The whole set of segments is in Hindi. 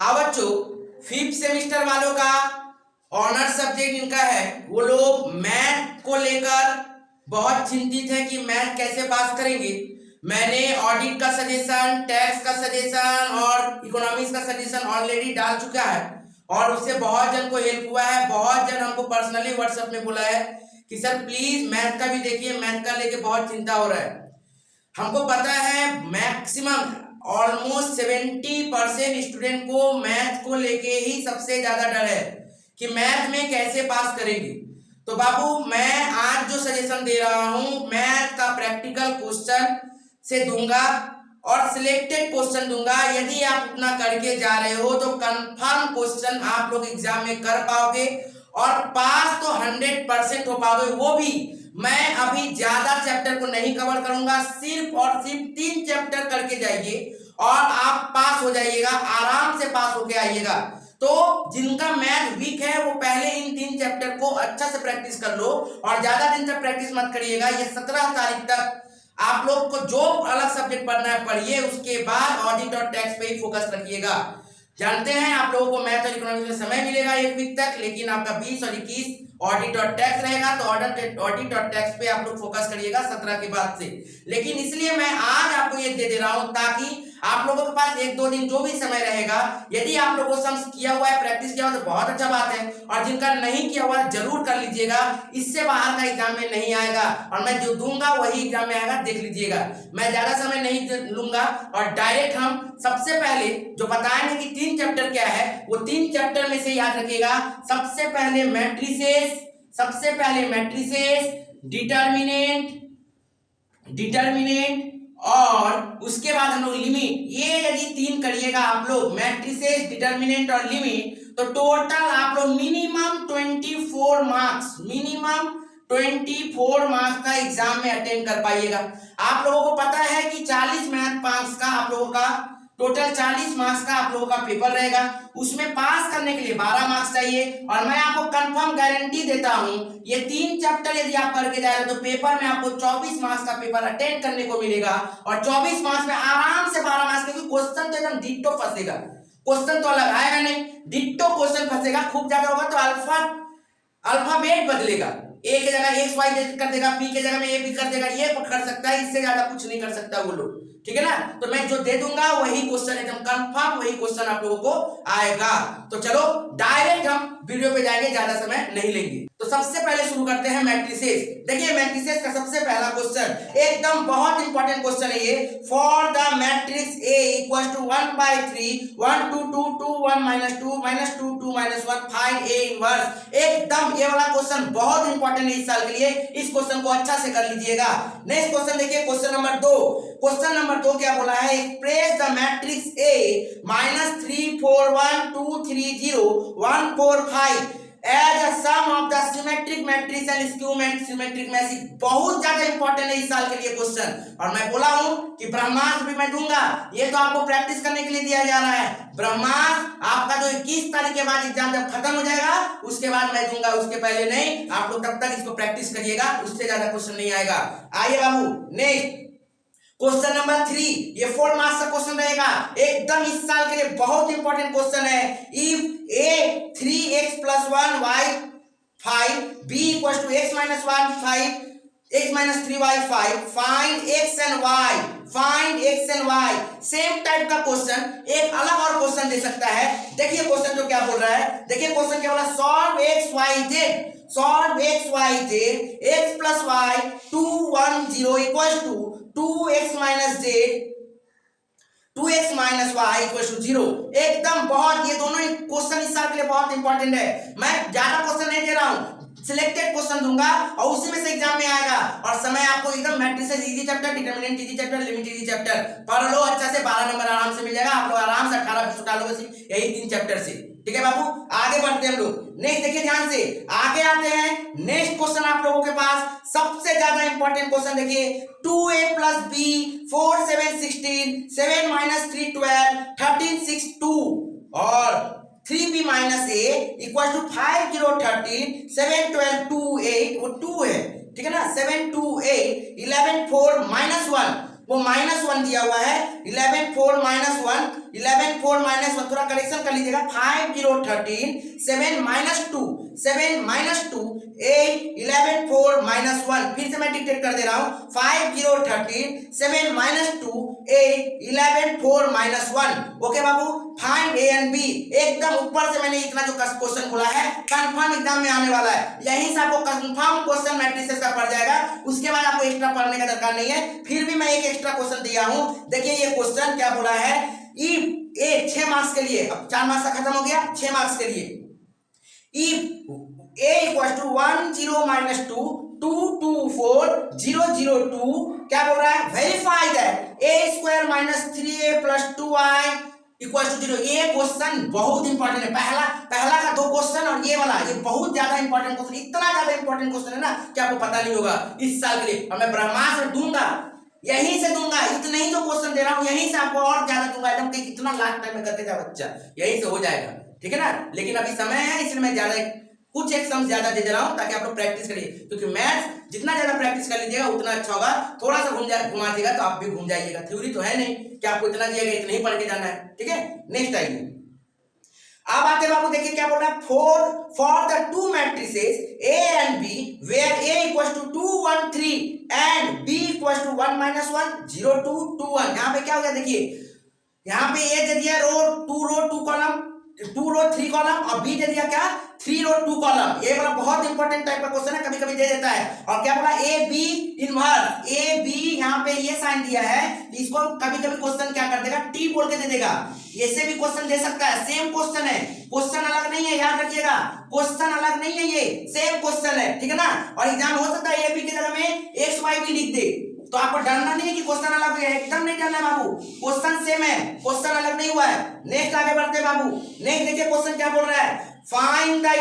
हाँ बच्चों, फिफ्थ सेमिस्टर वालों का ऑनर्स सब्जेक्ट इनका है। वो लोग मैथ को लेकर बहुत चिंतित है कि मैथ कैसे पास करेंगे। मैंने ऑडिट का सजेशन, टैक्स का सजेशन और इकोनॉमिक्स का सजेशन ऑलरेडी डाल चुका है और उससे बहुत जन को हेल्प हुआ है। बहुत जन हमको पर्सनली व्हाट्सएप में बोला है कि सर प्लीज मैथ का भी देखिए, मैथ का लेके बहुत चिंता हो रहा है। हमको पता है मैक्सिमम ऑलमोस्ट 70% स्टूडेंट को मैथ को लेके ही सबसे ज्यादा डर है कि मैथ में कैसे पास करेंगे। तो बाबू मैं आज जो सजेशन दे रहा हूं, मैथ का प्रैक्टिकल क्वेश्चन से दूंगा और सिलेक्टेड क्वेश्चन दूंगा। यदि आप उतना करके जा रहे हो तो कंफर्म क्वेश्चन आप लोग एग्जाम में कर पाओगे और पास तो 100% हो पाओगे। वो भी मैं अभी ज्यादा चैप्टर को नहीं कवर करूंगा, सिर्फ और सिर्फ 3 चैप्टर करके जाइए और आप पास हो जाइएगा, आराम से पास होके आइएगा। तो जिनका मैथ वीक है वो पहले इन 3 चैप्टर को अच्छा से प्रैक्टिस कर लो और ज्यादा दिन तक प्रैक्टिस मत करिएगा। ये 17 तारीख तक आप लोग को जो अलग सब्जेक्ट पढ़ना है पढ़िए, उसके बाद ऑडिट और टैक्स पे ही फोकस रखिएगा। जानते हैं आप लोगों को मैथ और इकोनॉमिक्स में समय मिलेगा 1 वीक तक, लेकिन आपका 20 और 21 ऑडिट और टैक्स रहेगा। तो ऑडिट और टैक्स पे आप लोग फोकस करिएगा 17 के बाद से। लेकिन इसलिए मैं आज आपको ये दे रहा हूं ताकि आप लोगों के पास 1-2 दिन जो भी समय रहेगा, यदि आप लोगों को सम्स किया हुआ है, प्रैक्टिस किया हुआ तो बहुत अच्छा बात है, और जिनका नहीं किया हुआ जरूर कर लीजिएगा। इससे बाहर का एग्जाम में नहीं आएगा और मैं जो दूंगा वही एग्जाम में आएगा, देख लीजिएगा। मैं ज्यादा समय नहीं लूंगा और डायरेक्ट हम सबसे पहले जो बताएंगे कि 3 चैप्टर क्या है, वो 3 चैप्टर में से याद रखिएगा। सबसे पहले मैट्रिसेस, डिटर्मिनेंट और उसके बाद हम लोग लिमिट। ये यदि 3 करिएगा आप लोग, मैट्रिसेस, डिटर्मिनेंट और लिमिट, तो टोटल आप लोग मिनिमम 24 मार्क्स का एग्जाम में अटेंड कर पाइएगा। आप लोगों को पता है कि 40 मैथ मार्क्स का आप लोगों का टोटल 40 मार्क्स का आप लोगों का पेपर रहेगा। उसमें पास करने के लिए 12 मार्क्स चाहिए और मैं आपको कंफर्म गारंटी देता हूं, ये 3 चैप्टर यदि आप करके जा रहे हो तो पेपर में आपको 24 मार्क्स का पेपर अटेंड करने को मिलेगा और 24 मार्क्स में आराम से 12 मार्क्स, क्योंकि क्वेश्चन तो एकदम डिट्टो फंसेगा। क्वेश्चन तो अलग आएगा नहीं, डिट्टो क्वेश्चन फंसेगा। खूब ज्यादा होगा तो अल्फाबेट बदलेगा, ए की जगह एक्स वाई कर देगा, पी की जगह में ए भी कर देगा, ये कर सकता है, इससे ज्यादा कुछ नहीं कर सकता वो लोग। ठीक है ना? तो मैं जो दे दूंगा वही क्वेश्चन एकदम कंफर्म, वही क्वेश्चन आप लोगों को आएगा। तो चलो डायरेक्ट हम वीडियो पे जाएंगे, ज्यादा समय नहीं लेंगे। तो सबसे पहले शुरू करते हैं मैट्रिसेस। देखिए मैट्रिसेस का सबसे पहला क्वेश्चन एकदम बहुत इंपॉर्टेंट क्वेश्चन है ये। For the matrix A equal to 1/3 1 2 2 2 1 -2 -2 2 -1 find A inverse. एकदम ये वाला क्वेश्चन बहुत इंपॉर्टेंट है इस साल के लिए, इस क्वेश्चन को अच्छा से कर लीजिएगा। नेक्स्ट क्वेश्चन देखिए, क्वेश्चन नंबर 2। क्वेश्चन नंबर 2 क्या बोला है? Express the matrix A -3 4 1 2 3 0 1 4 5 as a sum of the symmetric matrix and skew symmetric matrix। बहुत ज्यादा इंपॉर्टेंट है इस साल के लिए क्वेश्चन। और मैं बोला हूं कि ब्रह्मास्त्र भी मैं दूंगा, ये तो आपको प्रैक्टिस करने के लिए दिया जा रहा है। ब्रह्मास्त्र आपका जो 21 तारीख के बाद एग्जाम जब खत्म हो जाएगा उसके बाद मैं दूंगा, उसके पहले नहीं। आप लोग तब तक इसको प्रैक्टिस करिएगा, उससे ज्यादा क्वेश्चन नहीं आएगा। आइए बाबू नेक्स्ट क्वेश्चन नंबर 3, ये 4 मार्क्स का क्वेश्चन रहेगा, एकदम इस साल के लिए बहुत इंपॉर्टेंट क्वेश्चन है। If a 3x + 1 y 5 b = x - 1 5 x - 3y 5 find x and y। Same type का क्वेश्चन एक अलग और क्वेश्चन दे सकता है। देखिए क्वेश्चन तो क्या बोल रहा है, देखिए क्वेश्चन क्या बोला, solve x y z x + y 2 1 0 = 2x - z 2x - y = 0। एकदम बहुत, ये दोनों क्वेश्चन इस साल के लिए बहुत इंपॉर्टेंट है। मैं ज्यादा क्वेश्चन नहीं दे रहा हूं, सिलेक्टेड क्वेश्चन दूंगा और उसी में से एग्जाम में आएगा। और समय आपको एकदम matrices easy chapter, determinant easy chapter, limit easy chapter पढ़ लो अच्छा से, 12 नंबर आराम से मिल जाएगा। आप लोग आराम से 18-20 उठा लोगे सिर्फ यही 3 चैप्टर से। ठीक है बाबू, आगे बढ़ते हैं हम लोग। नेक्स्ट देखिए ध्यान से, आगे आते हैं। नेक्स्ट क्वेश्चन आप लोगों के पास सबसे ज्यादा इंपॉर्टेंट क्वेश्चन देखिए, 2a + b 4 7 16 7 - 3 12 13 6 2 और 3b - a = 5 0 13 7 12 2 8, वो 2 है। ठीक है ना? 7 2 8 11 4 -1, वो -1 दिया हुआ है। 11 4 -1 11 4 माइनस 1, थोड़ा करेक्शन कर लीजिएगा, 5 0 13 7 माइनस 2 8 11 4 माइनस 1, फिर से मैं डिक्टेट कर दे रहा हूं, 5 0 13 7 माइनस 2 8 11 4 माइनस 1। ओके बाबू, फाइंड ए एंड बी। एकदम ऊपर से मैंने इतना जो क्वेश्चन बोला है कंफर्म एग्जाम में आने वाला है, यहीं से आपको कंफर्म क्वेश्चन मैट्रिसेस का पड़ जाएगा, उसके बाद आपको एक्स्ट्रा पढ़ने का दरकार नहीं है। फिर भी मैं एक एक्स्ट्रा क्वेश्चन दिया हूं, देखिए ये क्वेश्चन क्या बोला है, इफ ए 6 मार्क्स के लिए, अब 4 मार्क्स का खत्म हो गया, 6 मार्क्स के लिए, if A equal to 1 0 minus 2 2 2 4 0 0 2, क्या बोल रहा है, verify that A square minus 3a plus 2i equal to 0। ये क्वेश्चन बहुत इंपॉर्टेंट है, पहला का 2 क्वेश्चन और ये वाला, ये बहुत ज्यादा इंपॉर्टेंट क्वेश्चन, इतना ज्यादा इंपॉर्टेंट क्वेश्चन है ना कि आपको पता नहीं होगा इस साल के लिए। और मैं ब्रह्मास्त्र दूंगा, यहीं से दूंगा, इतने ही जो क्वेश्चन दे रहा हूं यहीं से आपको और ज्यादा दूंगा, एकदम कि कितना लास्ट टाइम में करते था बच्चा, यहीं से हो जाएगा, ठीक है ना। लेकिन अभी समय है इसलिए मैं ज्यादा कुछ एक सम ज्यादा दे रहा हूं ताकि आप लोग प्रैक्टिस करिए, क्योंकि मैथ्स जितना ज्यादा प्रैक्टिस कर लीजिएगा उतना अच्छा होगा। थोड़ा सा घुमा देगा तो आप भी घूम जाइएगा, थ्योरी तो है नहीं कि आपको इतना दिएगा इतना ही पढ़ के जाना है, ठीक है। नेक्स्ट आइए, अब आते बाबू, देखिए क्या बोल रहा है, for the two matrices A and B where A equals to 2 1 3 and B equals to 1 -1 0 2 2 1। यहाँ पे क्या हो गया, देखिए यहाँ पे ए दे दिया रो 2 कॉलम 2 रो 3 कॉलम, और बी दे दिया क्या 3 रो 2 कॉलम। ये वाला बहुत इंपॉर्टेंट टाइप का क्वेश्चन है, कभी कभी दे देता है। और क्या बोला, A B inverse, A B यहाँ पे ये साइन दिया है, इसको कभी कभी क्वेश्चन क्या कर देगा, टी बोल के दे देगा, ऐसे भी क्वेश्चन दे सकता है। सेम क्वेश्चन है, क्वेश्चन अलग नहीं है, याद रखिएगा, क्वेश्चन अलग नहीं है, ये सेम क्वेश्चन है, ठीक है ना। और एग्जाम हो सकता है ए बी की जगह में एक्स वाई भी लिख दे, तो आपको डरना नहीं है कि क्वेश्चन अलग है, एकदम नहीं डरना बाबू, क्वेश्चन सेम है, क्वेश्चन अलग नहीं हुआ है। नेक्स्ट आगे बढ़ते हैं बाबू, नेक्स्ट देखिए क्वेश्चन क्या बोल रहा है, फाइंड द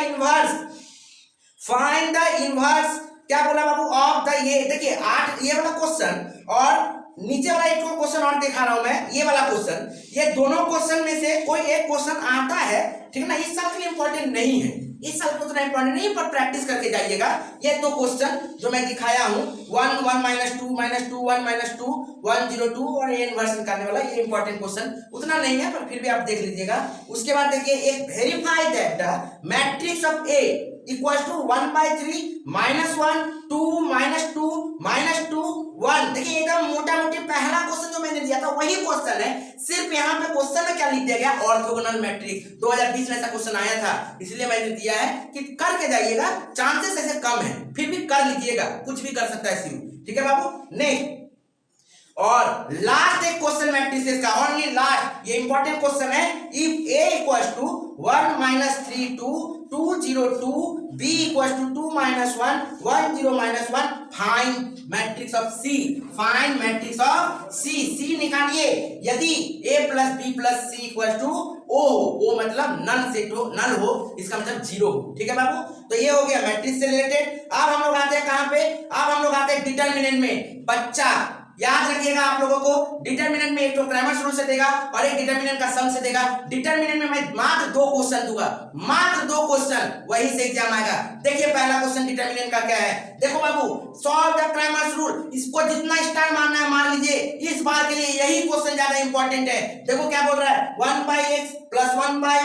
इनवर्स, क्या बोला बाबू, ऑफ द, ये देखिए 8 ये वाला क्वेश्चन और नीचे वाला एक क्वेश्चन और दिखा रहा हूं मैं, ये वाला क्वेश्चन, ये दोनों क्वेश्चन में से कोई एक क्वेश्चन आता है, ठीक है ना। इस साल के लिए इंपॉर्टेंट नहीं है, इस साल को उतना इंपॉर्टेंट नहीं, पर प्रैक्टिस करके जाइएगा। ये 2 क्वेश्चन जो मैं दिखाया हूं, 1 1 -2 -2 1 -2 1 0 2 और ये इनवर्स निकालने वाला, ये इंपॉर्टेंट क्वेश्चन उतना नहीं है, पर फिर भी आप देख लीजिएगा। उसके बाद देखिए एक verify that the matrix of A equals to 1/3 -1 2 -2 -2 1। देखिए एकदम मोटा मोटी पहला क्वेश्चन जो मैंने दिया था वही क्वेश्चन है, सिर्फ यहाँ पे क्वेश्चन में क्या लिख दिया गया, ऑर्थोगोनल मैट्रिक्स। 2020 में ऐसा क्वेश्चन आया था, इसलिए मैंने दिया है कि करके जाइएगा, चांसेस ऐसे कम है, फिर भी कर लीजिएगा, कुछ भी कर सकता है सीयू, ठीक है बाबू। नेक्स्ट और लास्ट एक क्वेश्चन मैट्रिसेस का, ओनली लास्ट, ये इंपॉर्टेंट क्वेश्चन है, if A equals to 1 -3 2 2 0 2 b equals to 2 -1 1 0 -1, find matrix of C, find matrix of C. C निकालिए, यदि a + b + c equals to o, o मतलब नल से तो नल हो, इसका मतलब 0 हो, ठीक है बाबू। तो ये हो गया मैट्रिक्स से रिलेटेड। अब हम लोग आते हैं कहां पे, अब हम लोग आते हैं डिटरमिनेंट में। बच्चा याद रखिएगा, आप लोगों को डिटरमिनेंट में एक तो क्रैमर्स रूल से देगा और एक डिटरमिनेंट का सम से देगा। डिटरमिनेंट में मैं मात्र 2 क्वेश्चन दूंगा, मात्र 2 क्वेश्चन, वही से एग्जाम आएगा। देखिए पहला क्वेश्चन डिटरमिनेंट का क्या है, देखो बाबू, सॉल्व द क्रैमर्स रूल, इसको जितना स्टार मारना है मार लीजिए, इस बार के लिए यही क्वेश्चन ज्यादा इंपॉर्टेंट है। देखो क्या बोल रहा है, 1/x + 1/y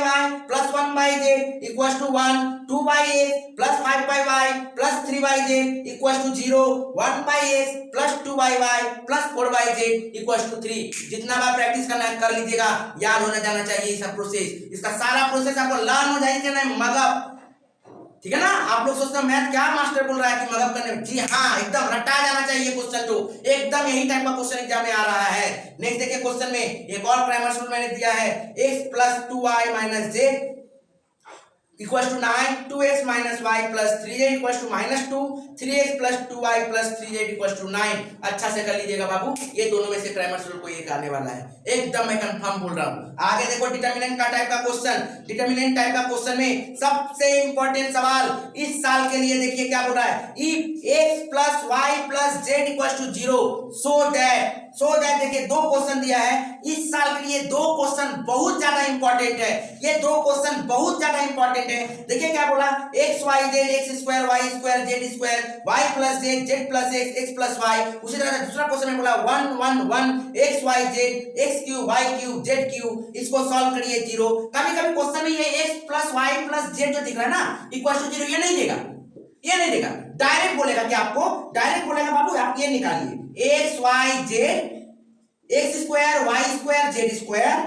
+ 1/z equals to 1 2/x + 5/y + 3/z equals to 0 1/x + 2/y + 4/z equals to 3। जितना बार प्रैक्टिस करना है कर लीजिएगा, याद होना जाना चाहिए ये सब प्रोसेस, इसका सारा प्रोसेस आपको लर्न हो जाएगी ना, मगअप, ठीक है ना। आप लोग सोचते हो मैथ क्या मास्टर बोल रहा है कि मगअप करने में, जी हाँ, एकदम रटा जाना चाहिए क्वेश्चन, तो एकदम यही टाइप का क्वेश्चन एग्जाम में आ रहा है। नेक्स्ट देखिए क्वेश्चन में एक और क्रैमर्स रूल मैंने दिया है, x + 2y - z equals to 9 2x - y + 3z equals to -2 3x + 2y + 3z equals to 9। अच्छा से कर लीजिएगा बाबू, ये दोनों में से क्रैमर्स रूल को एक आने वाला है, एकदम मैं कंफर्म बोल रहा हूँ। आगे देखो डिटरमिनेंट का टाइप का क्वेश्चन, डिटरमिनेंट टाइप का क्वेश्चन में सबसे इंपॉर्टेंट सवाल इस साल के लिए, देखिए क्या बोल रहा है, if x + y + z equals to 0 so so that देखिए दो क्वेश्चन दिया है इस साल के लिए, दो क्वेश्चन बहुत ज्यादा इंपॉर्टेंट है, ये दो क्वेश्चन बहुत ज्यादा इंपॉर्टेंट है। देखिए क्या बोला, x y z x square y square z square y plus z z plus x x plus y. उसी तरह से दूसरा क्वेश्चन में बोला 1 1 1 x y z x cube y cube z cube, इसको सॉल्व करिए 0। कभी कभी क्वेश्चन में ये x plus y plus z जो दिख रहा है ना इक्वल टू 0, ये नहीं देगा, ये नहीं देगा, डायरेक्ट बोलेगा कि आपको डायरेक्ट बोलेगा बाबू आप ये निकालिए x y z x square y square z square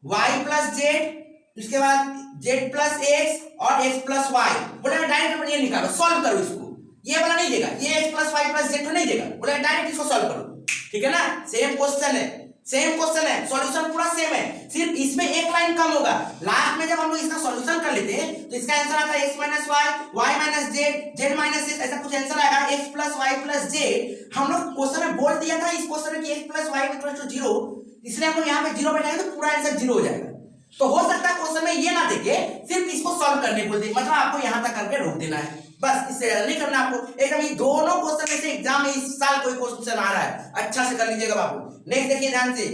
y plus z, उसके बाद जेड प्लस एक्स और एक्स प्लस वाई, बोलेगा डायरेक्ट ये निकालो सॉल्व करो इसको, ये वाला नहीं देगा, ये x plus y plus z नहीं देगा, बोलेगा डायरेक्ट इसको सॉल्व करो। ठीक है ना, सेम क्वेश्चन है, सेम क्वेश्चन है, सॉल्यूशन पूरा सेम है, सिर्फ इसमें एक लाइन कम होगा। लास्ट में जब हम लोग इसका सॉल्यूशन कर लेते हैं तो इसका आंसर आता है x minus y y minus z z minus x, ऐसा कुछ आंसर आएगा x plus y plus z. हम लोग क्वेश्चन में बोल दिया था इस क्वेश्चन में कि x plus y equal to 0, इसलिए हम लोग यहाँ पे 0 बैठाएंगे तो पूरा आंसर 0 हो जाएगा। तो हो सकता है क्वेश्चन में ये ना देके सिर्फ इसको सॉल्व करने बोल दे, मतलब आपको यहाँ तक करके रोक देना है, बस इससे ज्यादा नहीं करना आपको। एकदम ये दोनों क्वेश्चन में से एग्जाम में इस साल कोई क्वेश्चन आ रहा है, अच्छा से कर लीजिएगा बाबू। नेक्स्ट देखिए ध्यान से,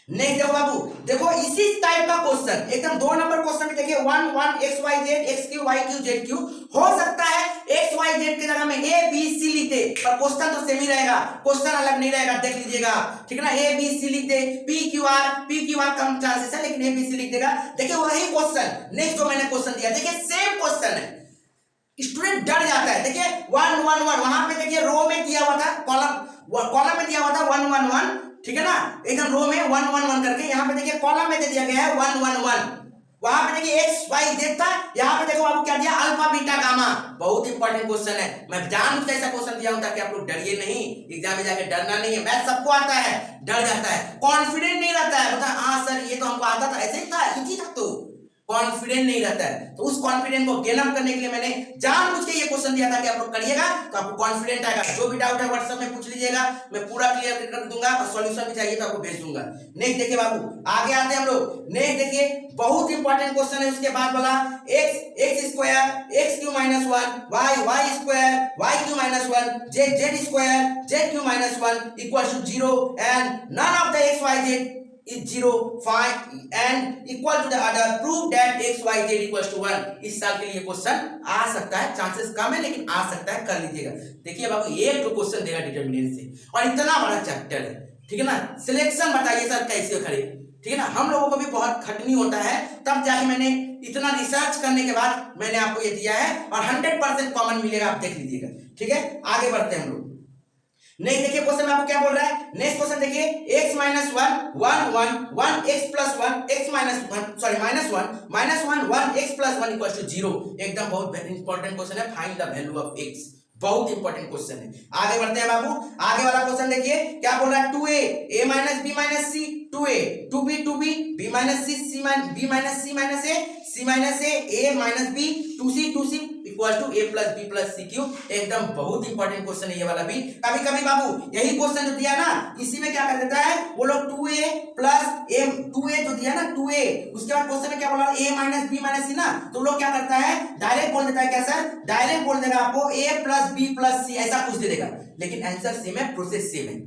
नेक्स्ट देखो बाबू, देखो इसी टाइप का क्वेश्चन एकदम 2 नंबर क्वेश्चन में देखिए 1 1 x y z x cube y cube z cube. हो सकता है एक्स वाई जेड की जगह में ए बी सी लिख दे, पर क्वेश्चन तो सेम ही रहेगा, क्वेश्चन अलग नहीं रहेगा, देख लीजिएगा। ठीक है ना, ए बी सी लिख दे, पी क्यू आर कम चांसेस है लेकिन ए बी सी लिख देगा। देखिए वही क्वेश्चन नेक्स्ट जो मैंने क्वेश्चन दिया, देखिए सेम क्वेश्चन है, स्टूडेंट डर जाता है। देखिए 1 1 1 वहां पे देखिए रो में दिया हुआ था, कॉलम में दिया हुआ था 1 1 1, ठीक है ना, एकदम रो में 1 1 1 करके, यहाँ पे देखिए कॉलम में दे दिया गया है 1 1 1। वहां पे देखिए एक्स वाई जेड था, यहाँ पे देखो आपको क्या दिया अल्फा बीटा गामा। बहुत इंपॉर्टेंट क्वेश्चन है, मैं जानबूझ ऐसा क्वेश्चन दिया हूं ताकि आप लोग डरिए नहीं, एग्जाम में जाके डरना नहीं है। मैथ सबको आता है, डर जाता है, कॉन्फिडेंट नहीं रहता है, बता हाँ सर ये तो हमको आता था, ऐसे ही था, इजी था, तो कॉन्फिडेंट नहीं रहता है। तो उस कॉन्फिडेंट को गेन अप करने के लिए मैंने जानबूझ के ये क्वेश्चन दिया था कि आप लोग करिएगा तो आपको कॉन्फिडेंट आएगा। जो भी डाउट है व्हाट्सएप में पूछ लीजिएगा, मैं पूरा क्लियर कर दूंगा और सॉल्यूशन भी चाहिए तो आपको भेज दूंगा। नेक्स्ट देखिए बाबू, आगे आते हैं हम लोग। नेक्स्ट देखिए बहुत इंपॉर्टेंट क्वेश्चन है, उसके बाद बोला x square x cube minus 1 y y square y cube minus 1 z z square z cube minus 1 equal to 0 and none of the x y z is 0 5 and equal to the other, prove that x y z equals to 1। इस साल के लिए क्वेश्चन आ सकता है, चांसेस कम है लेकिन आ सकता है, कर लीजिएगा। देखिए बाबू एक तो क्वेश्चन देगा डिटरमिनेंट से और इतना बड़ा चैप्टर है, ठीक है ना, सिलेक्शन बताइए सर कैसे करे, ठीक है ना, हम लोगों को भी बहुत खटनी होता है, तब जाके मैंने इतना रिसर्च करने के बाद मैंने आपको ये दिया है और 100% कॉमन मिलेगा, आप देख लीजिएगा। ठीक है, आगे बढ़ते हैं हम लोग। नेक्स्ट देखिए क्वेश्चन में आपको क्या बोल रहा है, नेक्स्ट क्वेश्चन देखिए x minus 1 1 1 1 x plus 1 x minus 1 sorry minus 1 1 x plus 1 equal to 0। एकदम बहुत इंपॉर्टेंट क्वेश्चन है, find the value of x, बहुत इंपॉर्टेंट क्वेश्चन है। आगे बढ़ते हैं बाबू, आगे वाला क्वेश्चन देखिए क्या बोल रहा है, 2a a minus b minus c 2a 2b 2b b minus c c b minus c minus a c minus a minus b 2c equal to a plus b plus c cube. एकदम बहुत इंपॉर्टेंट क्वेश्चन है ये वाला भी। कभी कभी बाबू यही क्वेश्चन जो दिया ना इसी में क्या कर देता है वो लोग 2a प्लस a 2a जो दिया ना 2a, उसके बाद क्वेश्चन में क्या बोला a minus b minus c ना, तो लोग क्या करता है डायरेक्ट बोल देता है, क्या सर डायरेक्ट बोल देगा आपको a plus b plus c ऐसा कुछ दे देगा, लेकिन आंसर सेम है, प्रोसेस सेम है,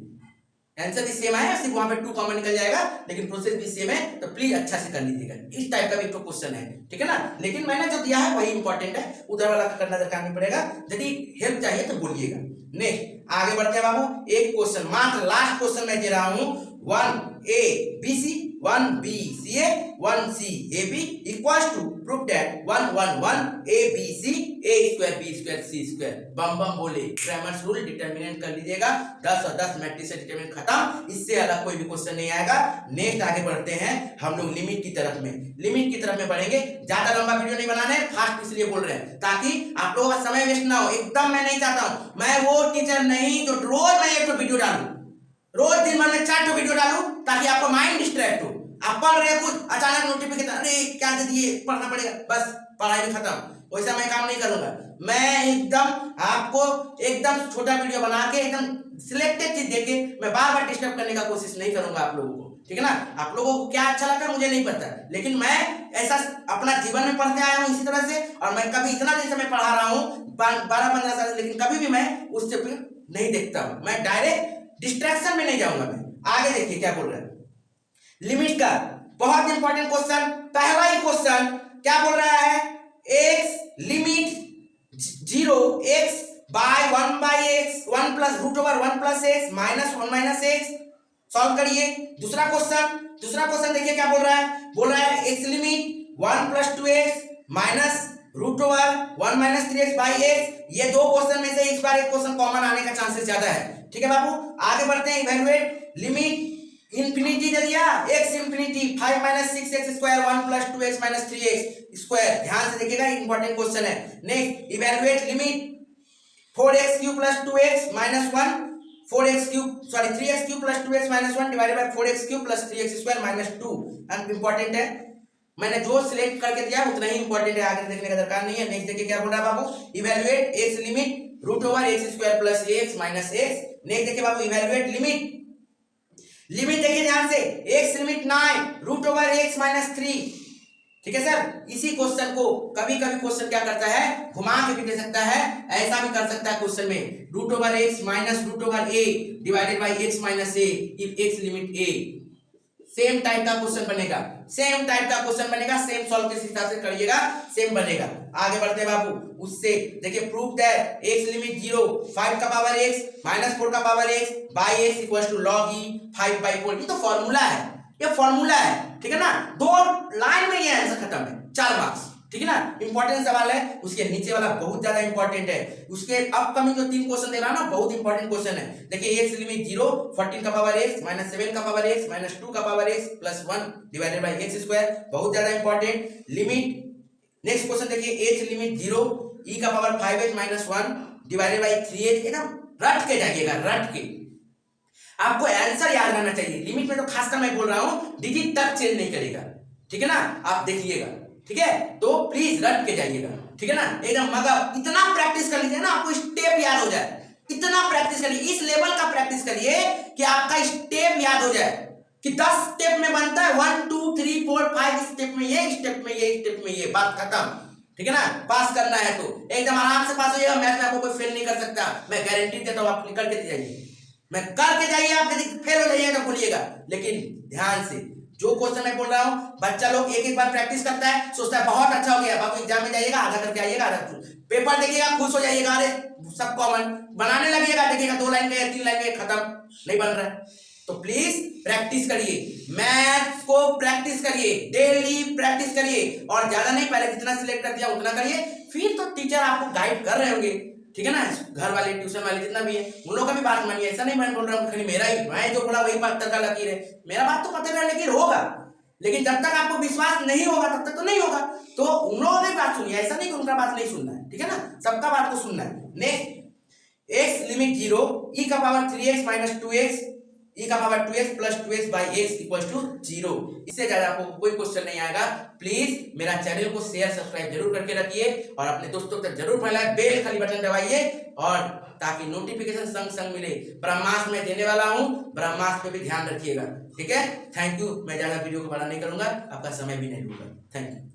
आंसर भी सेम है, सिर्फ वहां पे 2 कॉमन निकल जाएगा लेकिन प्रोसेस भी सेम है। तो प्लीज अच्छा से कर लीजिएगा, इस टाइप का भी तो क्वेश्चन है, ठीक है ना, लेकिन मैंने जो दिया है वही इंपॉर्टेंट है, उधर वाला का करना दरकार नहीं पड़ेगा, यदि हेल्प चाहिए तो बोलिएगा। नेक्स्ट आगे बढ़ते हैं बाबू, एक क्वेश्चन मात्र लास्ट क्वेश्चन मैं दे रहा हूं, 1a bc 1b ca 1c ab equals to prove that 1 1 1 a b c a square b square c square। बम बम बोले, क्रेमर्स रूल डिटरमिनेंट कर लीजिएगा, 10 और 10 मैट्रिक्स से डिटरमिनेंट खत्म, इससे अलग कोई भी क्वेश्चन नहीं आएगा। नेक्स्ट आगे बढ़ते हैं हम लोग लिमिट की तरफ में, लिमिट की तरफ में बढ़ेंगे। ज्यादा लंबा वीडियो नहीं बनाना है, फास्ट इसलिए बोल रहे हैं ताकि आप लोगों का समय वेस्ट ना हो, एकदम मैं नहीं चाहता हूं, मैं वो टीचर नहीं जो रोज मैं एक वीडियो डालूं, रोज दिन भर में 4 वीडियो डालूं ताकि आपका माइंड डिस्ट्रैक्ट हो, आप पढ़ रहे कुछ अचानक नोटिफिकेशन, अरे क्या दे दिए पढ़ना पड़ेगा, बस पढ़ाई भी खत्म, वैसा मैं काम नहीं करूंगा। मैं एकदम आपको एकदम छोटा वीडियो बना के एकदम सिलेक्टेड चीज देके मैं बार बार डिस्टर्ब करने का कोशिश नहीं करूंगा आप लोगों को, ठीक है ना। आप लोगों को क्या अच्छा लगा मुझे नहीं पता, लेकिन मैं ऐसा अपना जीवन में पढ़ते आया हूँ इसी तरह से, और मैं कभी इतना दिन से मैं पढ़ा रहा हूँ 12-15 साल, लेकिन कभी भी मैं उससे नहीं देखता हूँ, मैं डायरेक्ट डिस्ट्रैक्शन में नहीं जाऊंगा मैं। आगे देखिए क्या बोल रहा है लिमिट का, बहुत इंपॉर्टेंट क्वेश्चन। पहला ही क्वेश्चन क्या बोल रहा है, x limit 0 x by 1 by x 1 plus root over 1 plus x minus 1 minus x. Solve करिए। दूसरा क्वेश्चन देखिए क्या बोल रहा है x limit 1 plus 2x minus root over 1 minus 3x by x. ये दो क्वेश्चन में से इस बार एक क्वेश्चन कॉमन आने का चांसेस ज्यादा है। ठीक है बाबू, आगे बढ़ते हैं। इवैल्यूएट लिमिट इंफिनिटी दे दिया, x infinity 5 minus 6x square 1 plus 2x minus 3x square. ध्यान से देखिएगा, इंपॉर्टेंट क्वेश्चन है। Next evaluate limit 4x cube plus 2x minus 1 3x cube plus 2x minus 1 divided by 4x cube plus 3x square minus 2। Important है, मैंने जो सिलेक्ट करके दिया उतना ही इंपॉर्टेंट है, आगे देखने का दरकार नहीं है। नेक्स्ट देखिए क्या बोल रहा है बाबू, evaluate x limit root over x square plus x minus x। Next देखिए बाबू इवैल्यूएट लिमिट देखिए ध्यान से, x limit 9 root over x minus 3। ठीक है सर, इसी क्वेश्चन को कभी कभी क्वेश्चन क्या करता है, घुमा के भी दे सकता है, ऐसा भी कर सकता है क्वेश्चन में, root over x minus root over a divided by x minus a if x limit a। Same type का क्वेश्चन बनेगा, सेम सॉल्व किस हिसाब से करिएगा सेम बनेगा। आगे बढ़ते हैं बाबू, उससे देखिए प्रूफ दैट x लिमिट 0 5 का पावर x माइनस 4 का power x by x equals to log e 5 by 4। ये तो फॉर्मूला है, ठीक है ना। दो लाइन में ये आंसर खत्म है, 4 मार्क्स। ठीक है ना, इंपॉर्टेंट सवाल है। उसके नीचे वाला बहुत ज्यादा इंपॉर्टेंट है, उसके अपकमिंग जो 3 क्वेश्चन दे रहा ना बहुत इंपॉर्टेंट क्वेश्चन है। देखिए x लिमिट 0 14 का पावर x माइनस 7 का पावर x माइनस 2 का power x plus 1 divided by x square, बहुत ज्यादा इंपॉर्टेंट। लिमिट नेक्स्ट क्वेश्चन देखिए h लिमिट 0 e का power 5h minus 1 divided by 3h। एकदम रट के जाइएगा, रट के, आपको आंसर याद रहना चाहिए। लिमिट में तो खासकर मैं बोल रहा हूं, डिजिट तक चेंज नहीं करेगा। ठीक है ना, आप देखिएगा। ठीक है, तो प्लीज रट के जाइएगा। ठीक है ना, एकदम मगर इतना प्रैक्टिस कर लीजिए ना आपको स्टेप याद हो जाए। इतना प्रैक्टिस करिए, इस लेवल का प्रैक्टिस करिए कि आपका स्टेप याद हो जाए कि 10 स्टेप में बनता है 1 2 3 4 5 स्टेप में ये, स्टेप में ये, स्टेप में ये, बात खत्म। ठीक है ना, पास करना है तो एकदम आराम से पास हो जाएगा। मैथ में आपको कोई फेल नहीं कर सकता, मैं गारंटी देता हूं। आप निकल के जाइए, मैं करके जाइए, आप यदि फेल हो जाइएगा तो बोलिएगा। लेकिन ध्यान से जो क्वेश्चन मैं बोल रहा हूं, बच्चा लोग एक बार प्रैक्टिस करता है, सोचता है बहुत अच्छा हो गया, बाबू एग्जाम में जाइएगा आधा करके आइएगा, आधा पेपर देखिएगा खुश हो जाइएगा, अरे सब कॉमन बनाने लगेगा, देखिएगा 2 लाइन के 3 लाइन के खत्म नहीं बन रहा है। तो प्लीज प्रैक्टिस करिए, मैथ्स को प्रैक्टिस करिए, डेली प्रैक्टिस करिए, और ज्यादा नहीं, पहले जितना सिलेक्ट कर दिया उतना करिए, फिर तो टीचर आपको गाइड कर रहे होंगे। ठीक है ना, घर वाले ट्यूशन वाले जितना भी है उन लोगों का भी बात मानिए। ऐसा नहीं मैं बोल रहा हूँ खाली मेरा ही, मैं जो बोला वही बात का लकीर है, मेरा बात तो पता नहीं, लेकिन होगा। लेकिन जब तक आपको विश्वास नहीं होगा तब तक तो नहीं होगा। तो उन लोगों की बात सुनिए, ऐसा नहीं कि उनका बात नहीं सुनना है। ठीक है ना, सबका बात को सुनना है। नेक्स्ट x लिमिट 0 e का power 3x minus 2x e का power 2x plus 2x by x equal to 0। इससे ज्यादा आपको कोई क्वेश्चन नहीं आएगा। प्लीज मेरा चैनल को शेयर सब्सक्राइब जरूर करके रखिए और अपने दोस्तों तक जरूर फैलाएं, बेल खाली बटन दबाइए, और ताकि नोटिफिकेशन संग संग मिले। ब्रह्मास्त्र में देने वाला हूं, ब्रह्मास्त्र पे भी ध्यान रखिएगा। ठीक है, थैंक यू। मैं ज्यादा वीडियो को बड़ा नहीं करूंगा, आपका समय भी नहीं लूंगा। Thank you.